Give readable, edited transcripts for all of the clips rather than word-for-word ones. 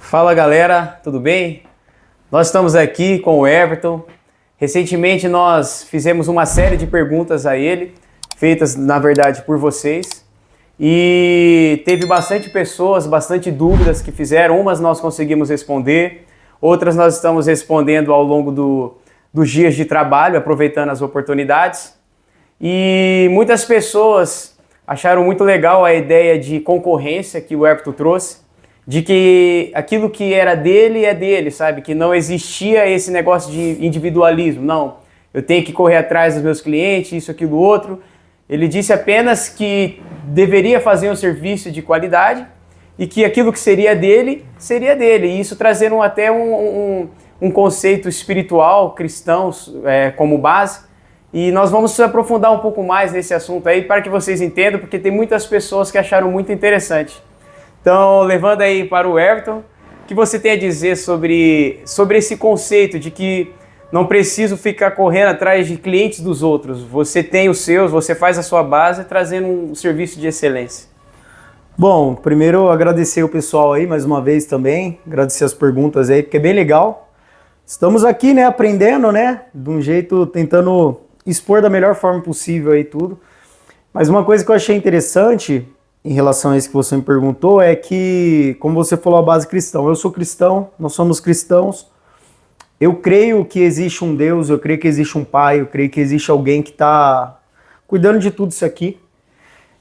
Fala galera, tudo bem? Nós estamos aqui com o Everton. Recentemente nós fizemos uma série de perguntas a ele, feitas na verdade por vocês, e teve bastante pessoas, bastante dúvidas que fizeram. Umas nós conseguimos responder, outras nós estamos respondendo ao longo dos dias de trabalho, aproveitando as oportunidades. E muitas pessoas acharam muito legal a ideia de concorrência que o Everton trouxe, de que aquilo que era dele é dele, sabe? Que não existia esse negócio de individualismo. Não, eu tenho que correr atrás dos meus clientes, isso, aquilo, outro. Ele disse apenas que deveria fazer um serviço de qualidade e que aquilo que seria dele, seria dele. E isso trazendo até um conceito espiritual, cristão, como base. E nós vamos se aprofundar um pouco mais nesse assunto aí para que vocês entendam, porque tem muitas pessoas que acharam muito interessante. Então, levando aí para o Everton, o que você tem a dizer sobre esse conceito de que não preciso ficar correndo atrás de clientes dos outros. Você tem os seus, você faz a sua base, trazendo um serviço de excelência. Bom, primeiro agradecer o pessoal aí mais uma vez também, agradecer as perguntas aí, porque é bem legal. Estamos aqui, né, aprendendo, né, de um jeito, tentando expor da melhor forma possível aí tudo. Mas uma coisa que eu achei interessante em relação a isso que você me perguntou é que, como você falou, a base cristã. Eu sou cristão, nós somos cristãos. Eu creio que existe um Deus, eu creio que existe um Pai, eu creio que existe alguém que está cuidando de tudo isso aqui.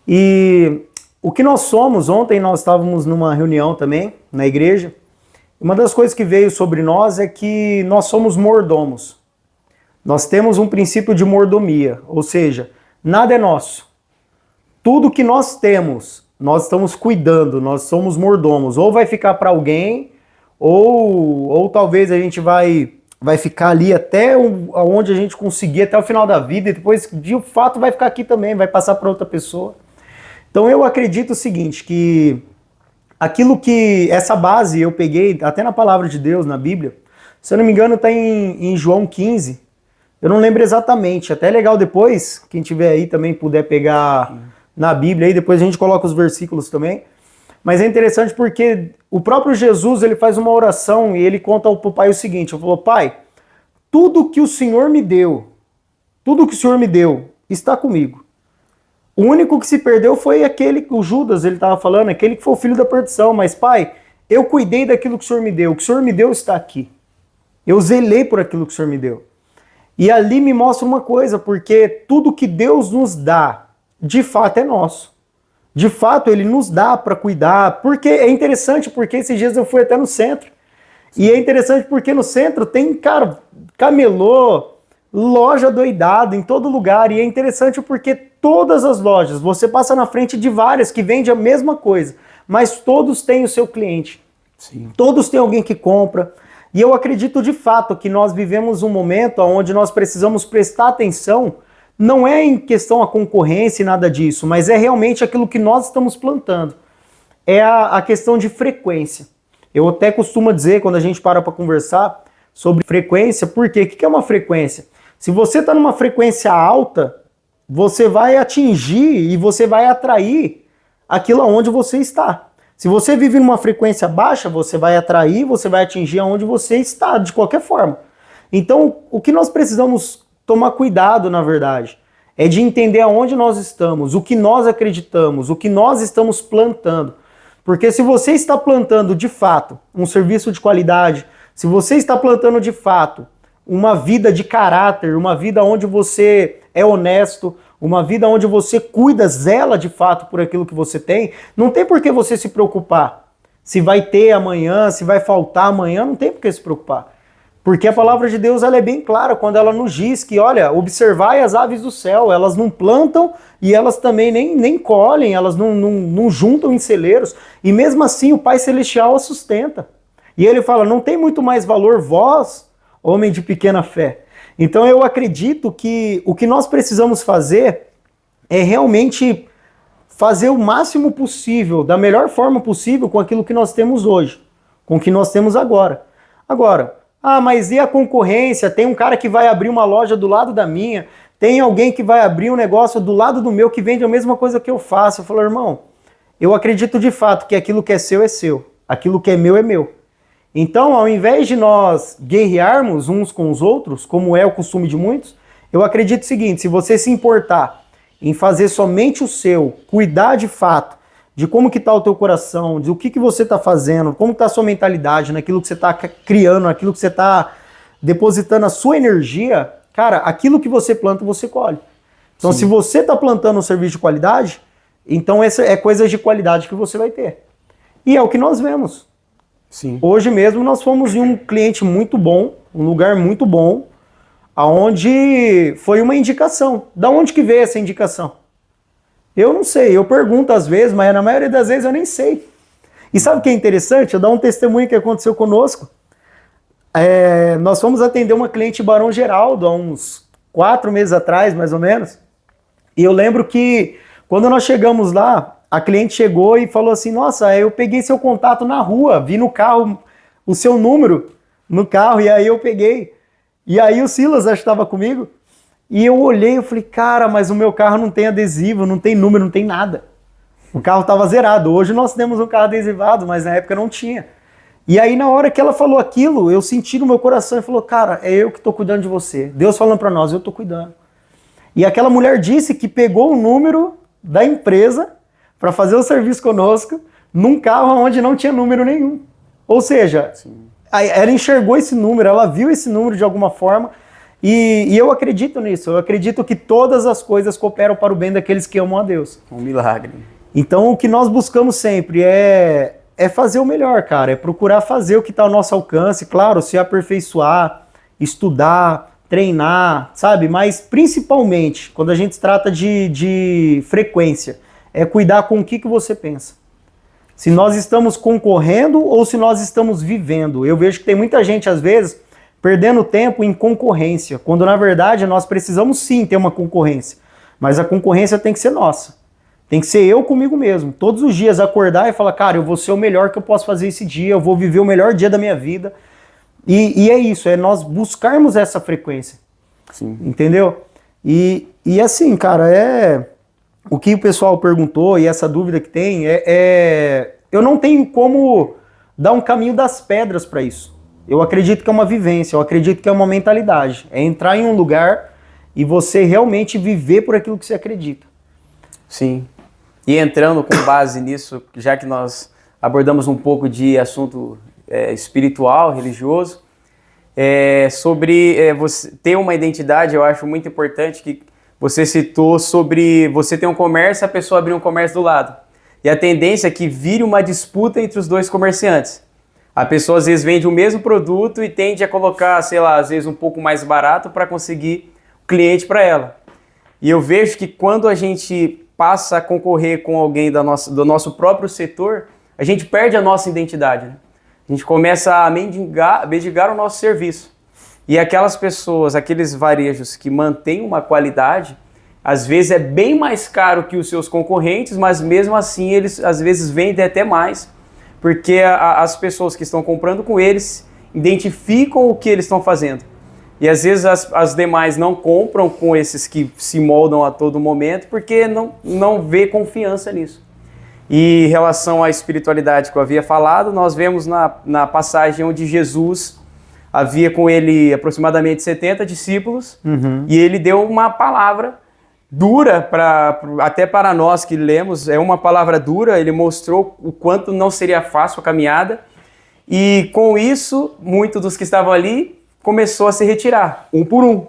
E o que nós somos, ontem nós estávamos numa reunião também, na igreja. Uma das coisas que veio sobre nós é que nós somos mordomos. Nós temos um princípio de mordomia, ou seja, nada é nosso. Tudo que nós temos, nós estamos cuidando, nós somos mordomos. Ou vai ficar para alguém, ou talvez a gente vai ficar ali até onde a gente conseguir, até o final da vida, e depois de fato vai ficar aqui também, vai passar para outra pessoa. Então eu acredito o seguinte, que aquilo que, essa base eu peguei até na palavra de Deus, na Bíblia, se eu não me engano está em João 15, eu não lembro exatamente, até é legal depois, quem tiver aí também puder pegar na Bíblia, aí depois a gente coloca os versículos também. Mas é interessante porque o próprio Jesus, ele faz uma oração e ele conta ao Pai o seguinte, ele falou: Pai, tudo que o Senhor me deu está comigo. O único que se perdeu foi aquele, o Judas, ele estava falando, aquele que foi o filho da perdição. Mas Pai, eu cuidei daquilo que o Senhor me deu, o que o Senhor me deu está aqui. Eu zelei por aquilo que o Senhor me deu. E ali me mostra uma coisa, porque tudo que Deus nos dá, de fato é nosso. De fato, ele nos dá para cuidar. Porque é interessante, porque esses dias eu fui até no centro. E é interessante porque no centro tem, cara, camelô, loja doidada em todo lugar. E é interessante porque todas as lojas, você passa na frente de várias que vendem a mesma coisa, mas todos têm o seu cliente. Sim. Todos têm alguém que compra. E eu acredito de fato que nós vivemos um momento onde nós precisamos prestar atenção. Não é em questão a concorrência e nada disso, mas é realmente aquilo que nós estamos plantando. É a questão de frequência. Eu até costumo dizer, quando a gente para conversar sobre frequência, por quê? O que é uma frequência? Se você está numa frequência alta, você vai atingir e você vai atrair aquilo aonde você está. Se você vive numa frequência baixa, você vai atrair, você vai atingir aonde você está, de qualquer forma. Então, o que nós precisamos tomar cuidado, na verdade, é de entender aonde nós estamos, o que nós acreditamos, o que nós estamos plantando. Porque se você está plantando, de fato, um serviço de qualidade, se você está plantando, de fato, uma vida de caráter, uma vida onde você é honesto, uma vida onde você cuida, zela, de fato, por aquilo que você tem, não tem por que você se preocupar. Se vai ter amanhã, se vai faltar amanhã, não tem por que se preocupar. Porque a palavra de Deus ela é bem clara quando ela nos diz que, olha, observai as aves do céu, elas não plantam e elas também nem colhem, elas não juntam em celeiros, e mesmo assim o Pai Celestial as sustenta. E ele fala, não tem muito mais valor vós, homem de pequena fé. Então eu acredito que o que nós precisamos fazer é realmente fazer o máximo possível, da melhor forma possível com aquilo que nós temos hoje, com o que nós temos agora. Agora, mas e a concorrência? Tem um cara que vai abrir uma loja do lado da minha, tem alguém que vai abrir um negócio do lado do meu que vende a mesma coisa que eu faço. Eu falo, irmão, eu acredito de fato que aquilo que é seu, aquilo que é meu, Então, ao invés de nós guerrearmos uns com os outros, como é o costume de muitos, eu acredito o seguinte: se você se importar em fazer somente o seu, cuidar de fato de como que está o teu coração, de o que você está fazendo, como está a sua mentalidade, naquilo que você está criando, naquilo que você está depositando a sua energia, cara, aquilo que você planta, você colhe. Então, se você está plantando um serviço de qualidade, então essa é coisa de qualidade que você vai ter. E é o que nós vemos. Sim. Hoje mesmo nós fomos em um cliente muito bom, um lugar muito bom, aonde foi uma indicação. Da onde que veio essa indicação? Eu não sei, eu pergunto às vezes, mas na maioria das vezes eu nem sei. E sabe o que é interessante? Eu dar um testemunho que aconteceu conosco. Nós fomos atender uma cliente em Barão Geraldo há uns 4 meses atrás, mais ou menos. E eu lembro que quando nós chegamos lá, a cliente chegou e falou assim: nossa, eu peguei seu contato na rua, vi no carro o seu número no carro, e aí eu peguei. E aí o Silas, acho que estava comigo, e eu olhei e falei: cara, mas o meu carro não tem adesivo, não tem número, não tem nada. O carro estava zerado. Hoje nós temos um carro adesivado, mas na época não tinha. E aí na hora que ela falou aquilo, eu senti no meu coração e falou: cara, é eu que estou cuidando de você. Deus falando para nós, eu estou cuidando. E aquela mulher disse que pegou o número da empresa para fazer o serviço conosco num carro onde não tinha número nenhum. Ou seja, ela enxergou esse número, ela viu esse número de alguma forma, e eu acredito nisso. Eu acredito que todas as coisas cooperam para o bem daqueles que amam a Deus. Um milagre. Então o que nós buscamos sempre é fazer o melhor, cara. É procurar fazer o que está ao nosso alcance, claro, se aperfeiçoar, estudar, treinar, sabe? Mas principalmente, quando a gente trata de frequência, é cuidar com o que você pensa. Se nós estamos concorrendo ou se nós estamos vivendo. Eu vejo que tem muita gente, às vezes, perdendo tempo em concorrência, quando na verdade nós precisamos sim ter uma concorrência, mas a concorrência tem que ser nossa. Tem que ser eu comigo mesmo. Todos os dias acordar e falar: cara, eu vou ser o melhor que eu posso fazer esse dia, eu vou viver o melhor dia da minha vida. E é isso, é nós buscarmos essa frequência. Sim. Entendeu? E assim, cara, o que o pessoal perguntou e essa dúvida que tem, eu não tenho como dar um caminho das pedras para isso. Eu acredito que é uma vivência, eu acredito que é uma mentalidade. É entrar em um lugar e você realmente viver por aquilo que você acredita. Sim. E entrando com base nisso, já que nós abordamos um pouco de assunto espiritual, religioso, sobre você ter uma identidade, eu acho muito importante que você citou sobre você ter um comércio e a pessoa abrir um comércio do lado. E a tendência é que vire uma disputa entre os dois comerciantes. A pessoa às vezes vende o mesmo produto e tende a colocar, sei lá, às vezes um pouco mais barato para conseguir o cliente para ela. E eu vejo que quando a gente passa a concorrer com alguém do nosso próprio setor, a gente perde a nossa identidade, né? A gente começa a mendigar o nosso serviço. E aquelas pessoas, aqueles varejos que mantêm uma qualidade, às vezes é bem mais caro que os seus concorrentes, mas mesmo assim eles às vezes vendem até mais, porque as pessoas que estão comprando com eles identificam o que eles estão fazendo. E às vezes as demais não compram com esses que se moldam a todo momento, porque não vê confiança nisso. E em relação à espiritualidade que eu havia falado, nós vemos na passagem onde Jesus havia com ele aproximadamente 70 discípulos, e ele deu uma palavra dura, até para nós que lemos, é uma palavra dura. Ele mostrou o quanto não seria fácil a caminhada, e com isso, muitos dos que estavam ali começou a se retirar, um por um.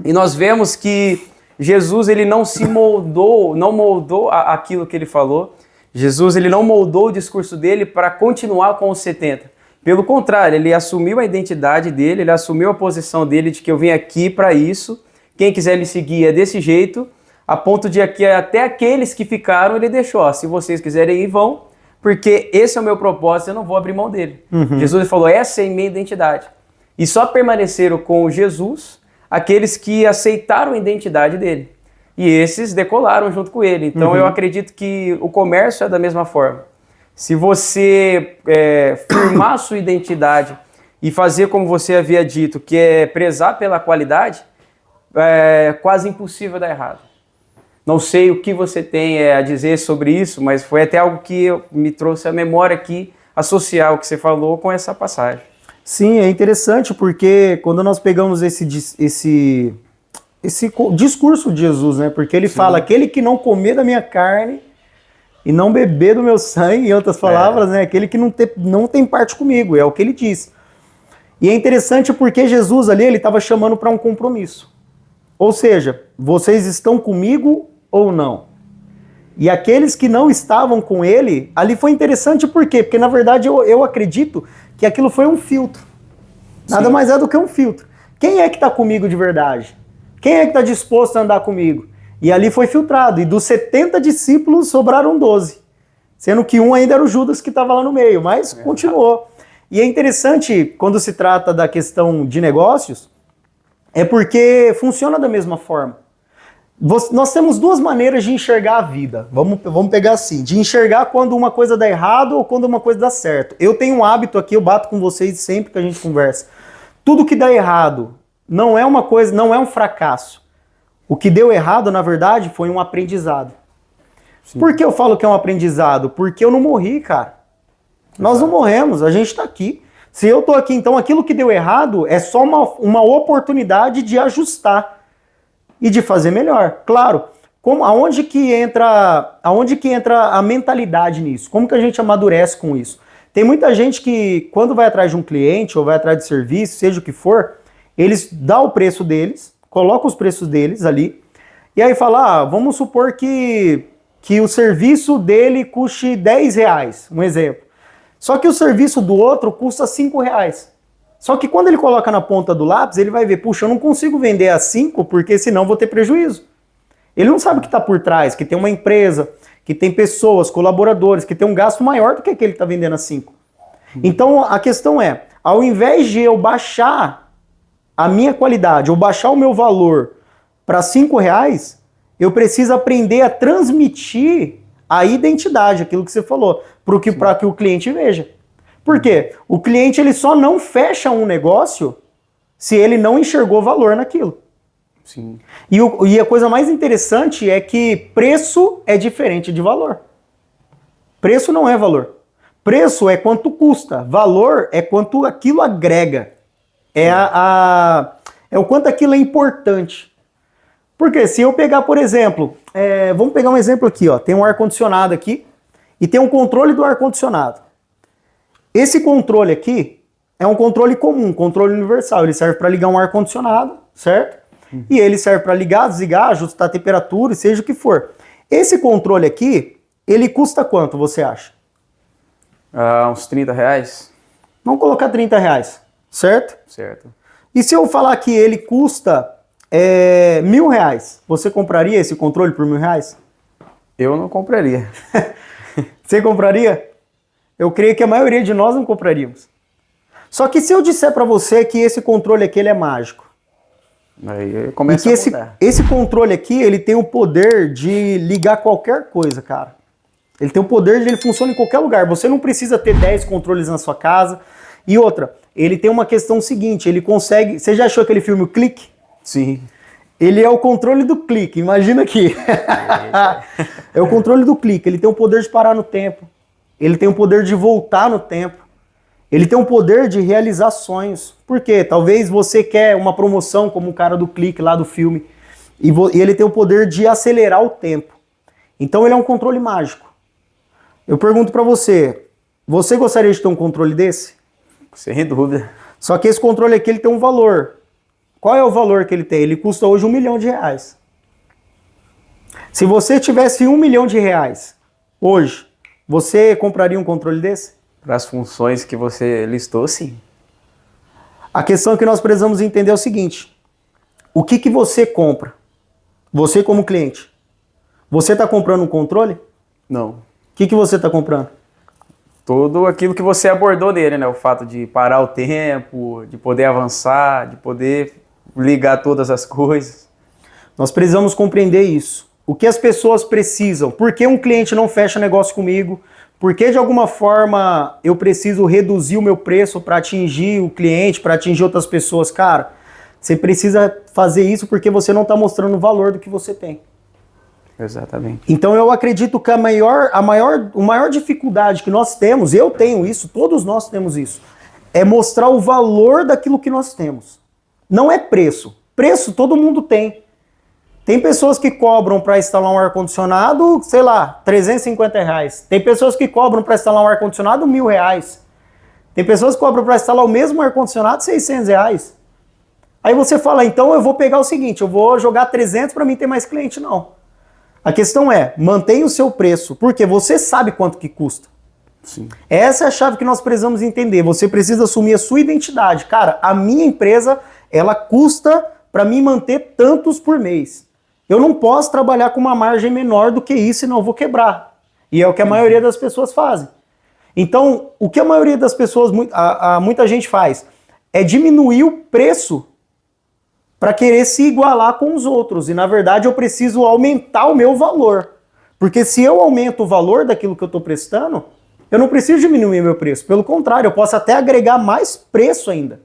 E nós vemos que Jesus ele não se moldou, não moldou aquilo que ele falou. Jesus ele não moldou o discurso dele para continuar com os 70. Pelo contrário, ele assumiu a identidade dele, ele assumiu a posição dele de que eu vim aqui para isso, quem quiser me seguir é desse jeito, a ponto de que até aqueles que ficaram ele deixou, ó, se vocês quiserem ir, vão, porque esse é o meu propósito, eu não vou abrir mão dele. Jesus falou: essa é a minha identidade. E só permaneceram com Jesus aqueles que aceitaram a identidade dele. E esses decolaram junto com ele. Então eu acredito que o comércio é da mesma forma. Se você firmar a sua identidade e fazer como você havia dito, que é prezar pela qualidade, é quase impossível dar errado. Não sei o que você tem a dizer sobre isso, mas foi até algo que me trouxe à memória aqui associar o que você falou com essa passagem. Sim, é interessante porque quando nós pegamos esse discurso de Jesus, né? Porque ele fala, aquele que não comer da minha carne e não beber do meu sangue, em outras palavras, né? Aquele que não tem parte comigo, é o que ele diz. E é interessante porque Jesus ali, ele estava chamando para um compromisso. Ou seja, vocês estão comigo ou não? E aqueles que não estavam com ele, ali foi interessante por quê? Porque na verdade eu acredito que aquilo foi um filtro. Nada mais é do que um filtro. Quem é que está comigo de verdade? Quem é que está disposto a andar comigo? E ali foi filtrado. E dos 70 discípulos sobraram 12. Sendo que um ainda era o Judas que estava lá no meio, mas continuou. E é interessante quando se trata da questão de negócios, é porque funciona da mesma forma. Nós temos duas maneiras de enxergar a vida. Vamos pegar assim, de enxergar quando uma coisa dá errado ou quando uma coisa dá certo. Eu tenho um hábito aqui, eu bato com vocês sempre que a gente conversa. Tudo que dá errado não é uma coisa, não é um fracasso. O que deu errado, na verdade, foi um aprendizado. Sim. Por que eu falo que é um aprendizado? Porque eu não morri, cara. Nós não morremos, a gente está aqui. Se eu estou aqui, então aquilo que deu errado é só uma oportunidade de ajustar e de fazer melhor. Claro, aonde que entra a mentalidade nisso? Como que a gente amadurece com isso? Tem muita gente que, quando vai atrás de um cliente ou vai atrás de serviço, seja o que for, eles dão o preço deles, colocam os preços deles ali, e aí fala, vamos supor que o serviço dele custe 10 reais, um exemplo. Só que o serviço do outro custa 5 reais. Só que quando ele coloca na ponta do lápis, ele vai ver, puxa, eu não consigo vender a 5 porque senão vou ter prejuízo. Ele não sabe o que está por trás, que tem uma empresa, que tem pessoas, colaboradores, que tem um gasto maior do que aquele que está vendendo a 5. Então a questão é, ao invés de eu baixar a minha qualidade, ou baixar o meu valor para 5 reais, eu preciso aprender a transmitir a identidade, aquilo que você falou, para que o cliente veja. Por quê? O cliente ele só não fecha um negócio se ele não enxergou valor naquilo. Sim. E a coisa mais interessante é que preço é diferente de valor. Preço não é valor. Preço é quanto custa. Valor é quanto aquilo agrega. É o quanto aquilo é importante. Porque se eu pegar, por exemplo, vamos pegar um exemplo aqui, ó, tem um ar-condicionado aqui e tem um controle do ar-condicionado. Esse controle aqui é um controle comum, controle universal. Ele serve para ligar um ar-condicionado, certo? E ele serve para ligar, desligar, ajustar a temperatura, seja o que for. Esse controle aqui, ele custa quanto, você acha? Uns 30 reais. Vamos colocar 30 reais, certo? Certo. E se eu falar que ele custa R$1.000, você compraria esse controle por R$1.000? Eu não compraria. Você compraria? Eu creio que a maioria de nós não compraríamos. Só que se eu disser para você que esse controle aqui ele é mágico, aí começa e que esse controle aqui ele tem o poder de ligar qualquer coisa, cara. Ele tem o poder de ele funciona em qualquer lugar. Você não precisa ter 10 controles na sua casa. E outra, ele tem uma questão seguinte, ele consegue... Você já achou aquele filme O Clique? Sim. Ele é o controle do clique, imagina aqui. É o controle do clique, ele tem o poder de parar no tempo. Ele tem o poder de voltar no tempo. Ele tem o poder de realizar sonhos. Por quê? Talvez você quer uma promoção como o cara do clique lá do filme. E ele tem o poder de acelerar o tempo. Então ele é um controle mágico. Eu pergunto pra você, você gostaria de ter um controle desse? Sem dúvida. Só que esse controle aqui ele tem um valor. Qual é o valor que ele tem? Ele custa hoje R$1 milhão. Se você tivesse R$1 milhão hoje, você compraria um controle desse? Para as funções que você listou, sim. A questão que nós precisamos entender é o seguinte. O que você compra? Você como cliente. Você está comprando um controle? Não. O que você está comprando? Tudo aquilo que você abordou nele, né? O fato de parar o tempo, de poder avançar, de poder ligar todas as coisas. Nós precisamos compreender isso. O que as pessoas precisam? Por que um cliente não fecha negócio comigo? Por que de alguma forma eu preciso reduzir o meu preço para atingir o cliente, para atingir outras pessoas? Cara, você precisa fazer isso porque você não está mostrando o valor do que você tem. Exatamente. Então eu acredito que a maior dificuldade que nós temos, eu tenho isso, todos nós temos isso, é mostrar o valor daquilo que nós temos. Não é preço. Preço todo mundo tem. Tem pessoas que cobram para instalar um ar-condicionado, sei lá, R$350. Tem pessoas que cobram para instalar um ar-condicionado R$1.000. Tem pessoas que cobram para instalar o mesmo ar-condicionado R$600. Aí você fala, então eu vou pegar o seguinte, eu vou jogar 300 para mim ter mais cliente. Não. A questão é, mantenha o seu preço, porque você sabe quanto que custa. Sim. Essa é a chave que nós precisamos entender. Você precisa assumir a sua identidade. Cara, a minha empresa, ela custa para mim manter tantos por mês. Eu não posso trabalhar com uma margem menor do que isso, senão eu vou quebrar. E é o que a maioria das pessoas fazem. Então, o que a maioria das pessoas, muita gente faz, é diminuir o preço para querer se igualar com os outros. E, na verdade, eu preciso aumentar o meu valor. Porque se eu aumento o valor daquilo que eu estou prestando, eu não preciso diminuir meu preço. Pelo contrário, eu posso até agregar mais preço ainda.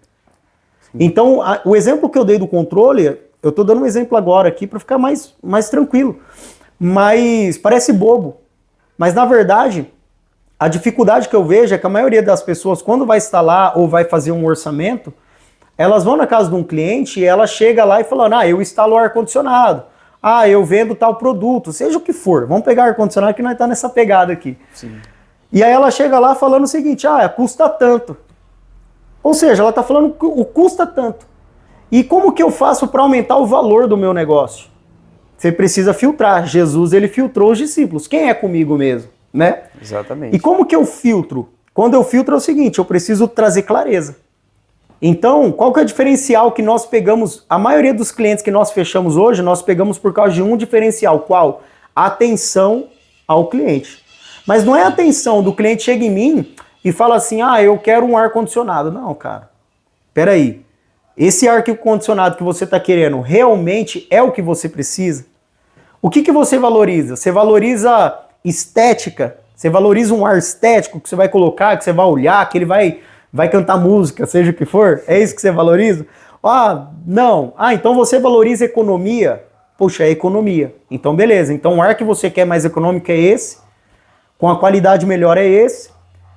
Então, o exemplo que eu dei do controle, eu estou dando um exemplo agora aqui para ficar mais tranquilo. Mas parece bobo. Mas, na verdade, a dificuldade que eu vejo é que a maioria das pessoas, quando vai instalar ou vai fazer um orçamento, elas vão na casa de um cliente e ela chega lá e fala, eu instalo o ar-condicionado, eu vendo tal produto, seja o que for. Vamos pegar ar-condicionado que nós estamos nessa pegada aqui. Sim. E aí ela chega lá falando o seguinte, custa tanto. Ou seja, ela está falando que o custa tanto. E como que eu faço para aumentar o valor do meu negócio? Você precisa filtrar. Jesus, ele filtrou os discípulos. Quem é comigo mesmo? Né? Exatamente. E como que eu filtro? Quando eu filtro é o seguinte, eu preciso trazer clareza. Então, qual que é o diferencial que nós pegamos? A maioria dos clientes que nós fechamos hoje, nós pegamos por causa de um diferencial. Qual? Atenção ao cliente. Mas não é a atenção do cliente chega em mim e fala assim, eu quero um ar-condicionado. Não, cara. Peraí. Esse ar-condicionado que você está querendo realmente é o que você precisa? O que você valoriza? Você valoriza estética? Você valoriza um ar estético que você vai colocar, que você vai olhar, que ele vai cantar música, seja o que for? É isso que você valoriza? Não. Então você valoriza economia? Poxa, é economia. Então beleza. Então o ar que você quer mais econômico é esse, com a qualidade melhor é esse,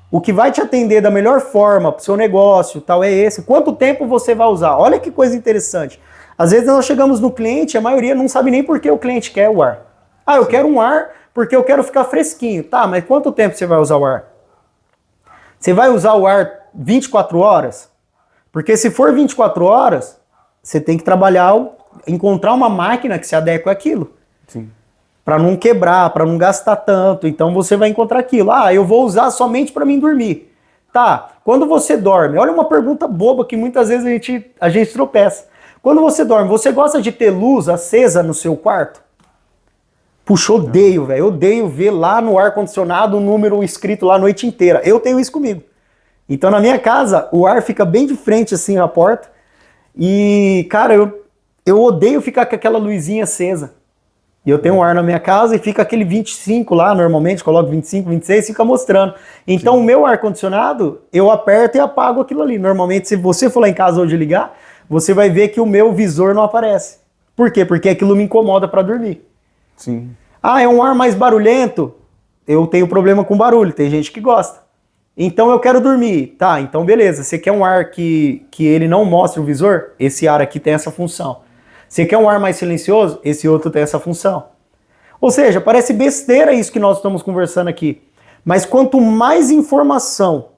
o que vai te atender da melhor forma para o seu negócio tal é esse. Quanto tempo você vai usar? Olha que coisa interessante. Às vezes nós chegamos no cliente, a maioria não sabe nem por que o cliente quer o ar. Eu quero um ar porque eu quero ficar fresquinho. Tá, mas quanto tempo você vai usar o ar? Você vai usar o ar 24 horas? Porque se for 24 horas, você tem que encontrar uma máquina que se adeque àquilo. Sim. Para não quebrar, para não gastar tanto. Então você vai encontrar aquilo. Eu vou usar somente para mim dormir. Tá, quando você dorme, olha uma pergunta boba que muitas vezes a gente tropeça. Quando você dorme, você gosta de ter luz acesa no seu quarto? Puxa, odeio, velho. Odeio ver lá no ar-condicionado um número escrito lá a noite inteira. Eu tenho isso comigo. Então na minha casa, o ar fica bem de frente assim à porta. E, cara, eu odeio ficar com aquela luzinha acesa. E eu tenho um ar na minha casa e fica aquele 25 lá, normalmente, coloco 25, 26 e fica mostrando. Então o meu ar-condicionado, eu aperto e apago aquilo ali. Normalmente, se você for lá em casa hoje ligar, você vai ver que o meu visor não aparece. Por quê? Porque aquilo me incomoda para dormir. Sim. É um ar mais barulhento? Eu tenho problema com barulho, tem gente que gosta. Então eu quero dormir. Tá, então beleza. Você quer um ar que ele não mostre o visor? Esse ar aqui tem essa função. Você quer um ar mais silencioso? Esse outro tem essa função. Ou seja, parece besteira isso que nós estamos conversando aqui. Mas quanto mais informação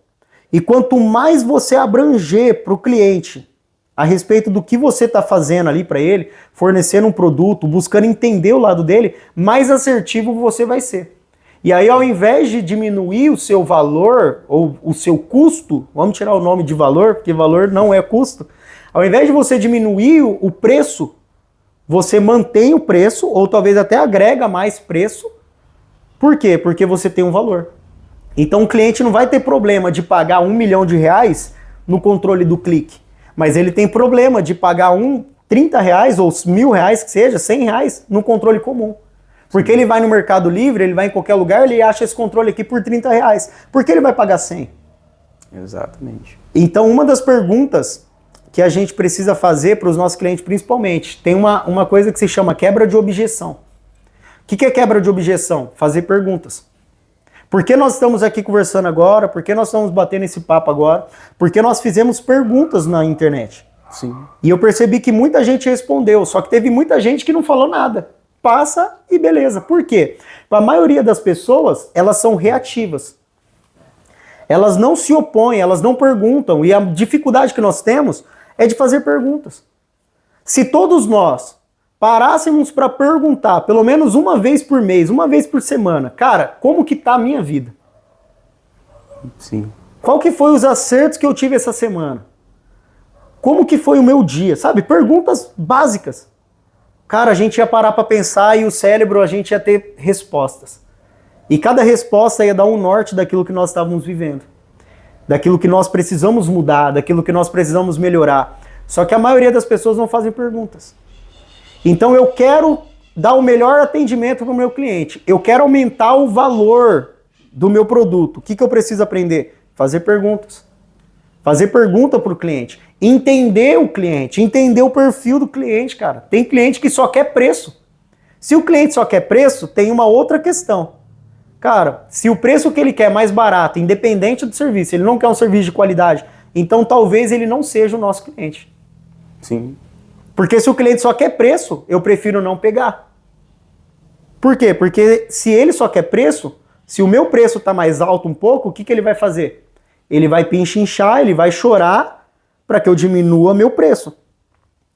e quanto mais você abranger para o cliente a respeito do que você está fazendo ali para ele, fornecendo um produto, buscando entender o lado dele, mais assertivo você vai ser. E aí, ao invés de diminuir o seu valor ou o seu custo, vamos tirar o nome de valor, porque valor não é custo, ao invés de você diminuir o preço, você mantém o preço ou talvez até agrega mais preço. Por quê? Porque você tem um valor. Então o cliente não vai ter problema de pagar R$1 milhão no controle do clique, mas ele tem problema de pagar R$30 ou R$1.000 que seja, R$100 no controle comum. Porque ele vai no Mercado Livre, ele vai em qualquer lugar, ele acha esse controle aqui por R$30. Por que ele vai pagar 100? Exatamente. Então uma das perguntas que a gente precisa fazer para os nossos clientes principalmente, tem uma coisa que se chama quebra de objeção. O que é quebra de objeção? Fazer perguntas. Por que nós estamos aqui conversando agora? Por que nós estamos batendo esse papo agora? Porque nós fizemos perguntas na internet. Sim. E eu percebi que muita gente respondeu, só que teve muita gente que não falou nada. Passa e beleza. Por quê? A maioria das pessoas, elas são reativas. Elas não se opõem, elas não perguntam. E a dificuldade que nós temos é de fazer perguntas. Se todos nós parássemos para perguntar, pelo menos uma vez por mês, uma vez por semana, cara, como que tá a minha vida? Sim. Qual que foi os acertos que eu tive essa semana? Como que foi o meu dia? Sabe? Perguntas básicas. Cara, a gente ia parar para pensar e o cérebro, a gente ia ter respostas. E cada resposta ia dar um norte daquilo que nós estávamos vivendo. Daquilo que nós precisamos mudar, daquilo que nós precisamos melhorar. Só que a maioria das pessoas não fazem perguntas. Então eu quero dar o melhor atendimento para o meu cliente. Eu quero aumentar o valor do meu produto. O que eu preciso aprender? Fazer perguntas. Fazer pergunta para o cliente. Entender o cliente. Entender o perfil do cliente, cara. Tem cliente que só quer preço. Se o cliente só quer preço, tem uma outra questão. Cara, se o preço que ele quer é mais barato, independente do serviço, ele não quer um serviço de qualidade, então talvez ele não seja o nosso cliente. Sim. Porque se o cliente só quer preço, eu prefiro não pegar. Por quê? Porque se ele só quer preço, se o meu preço está mais alto um pouco, o que ele vai fazer? Ele vai pinchinchar, ele vai chorar para que eu diminua meu preço.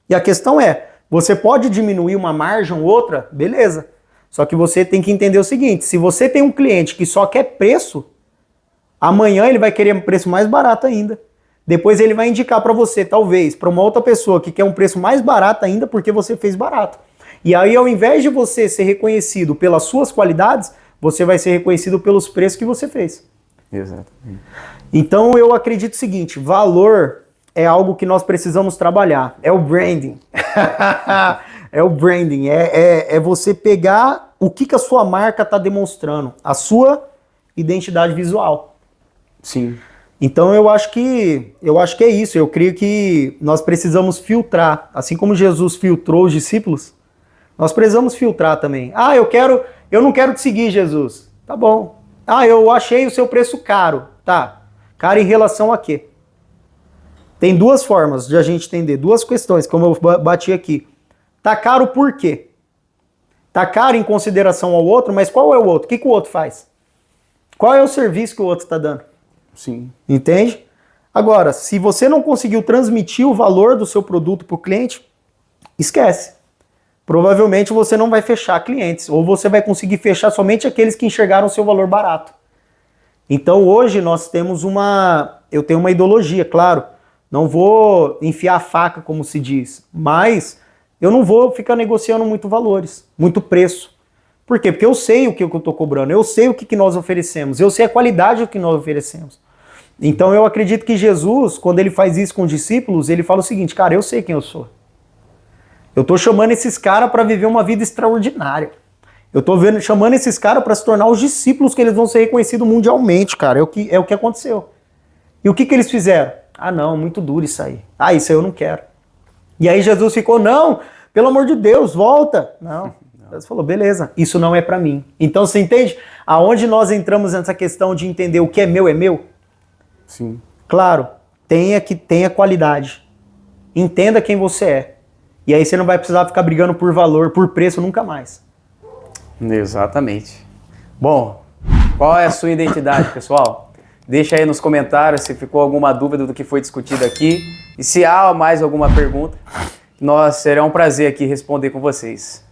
E a questão é, você pode diminuir uma margem ou outra? Beleza. Só que você tem que entender o seguinte, se você tem um cliente que só quer preço, amanhã ele vai querer um preço mais barato ainda. Depois ele vai indicar para você, talvez, para uma outra pessoa que quer um preço mais barato ainda porque você fez barato. E aí, ao invés de você ser reconhecido pelas suas qualidades, você vai ser reconhecido pelos preços que você fez. Exatamente. Então, eu acredito o seguinte, valor é algo que nós precisamos trabalhar. É o branding. É o branding. É você pegar o que a sua marca está demonstrando. A sua identidade visual. Sim. Então eu acho que é isso. Eu creio que nós precisamos filtrar, assim como Jesus filtrou os discípulos, nós precisamos filtrar também. Ah, eu não quero te seguir, Jesus. Tá bom. Ah, eu achei o seu preço caro. Tá. Caro em relação a quê? Tem duas formas de a gente entender, duas questões, como eu bati aqui. Tá caro por quê? Tá caro em consideração ao outro, mas qual é o outro? O que o outro faz? Qual é o serviço que o outro está dando? Sim. Entende? Agora, se você não conseguiu transmitir o valor do seu produto para o cliente, esquece. Provavelmente você não vai fechar clientes, ou você vai conseguir fechar somente aqueles que enxergaram o seu valor barato. Então hoje nós temos eu tenho uma ideologia, claro, não vou enfiar a faca, como se diz, mas eu não vou ficar negociando muito valores, muito preço. Por quê? Porque eu sei o que eu estou cobrando, eu sei o que nós oferecemos, eu sei a qualidade do que nós oferecemos. Então eu acredito que Jesus, quando ele faz isso com os discípulos, ele fala o seguinte, cara, eu sei quem eu sou. Eu estou chamando esses caras para viver uma vida extraordinária. Eu estou chamando esses caras para se tornar os discípulos que eles vão ser reconhecidos mundialmente, cara. É o que aconteceu. E o que eles fizeram? Ah, não, muito duro isso aí. Ah, isso aí eu não quero. E aí Jesus ficou, não, pelo amor de Deus, volta. Não. Jesus falou, beleza, isso não é para mim. Então você entende? Aonde nós entramos nessa questão de entender o que é meu? Sim. Claro, tenha qualidade. Entenda quem você é. E aí você não vai precisar ficar brigando por valor, por preço, nunca mais. Exatamente. Bom, qual é a sua identidade, pessoal? Deixa aí nos comentários se ficou alguma dúvida do que foi discutido aqui. E se há mais alguma pergunta, será um prazer aqui responder com vocês.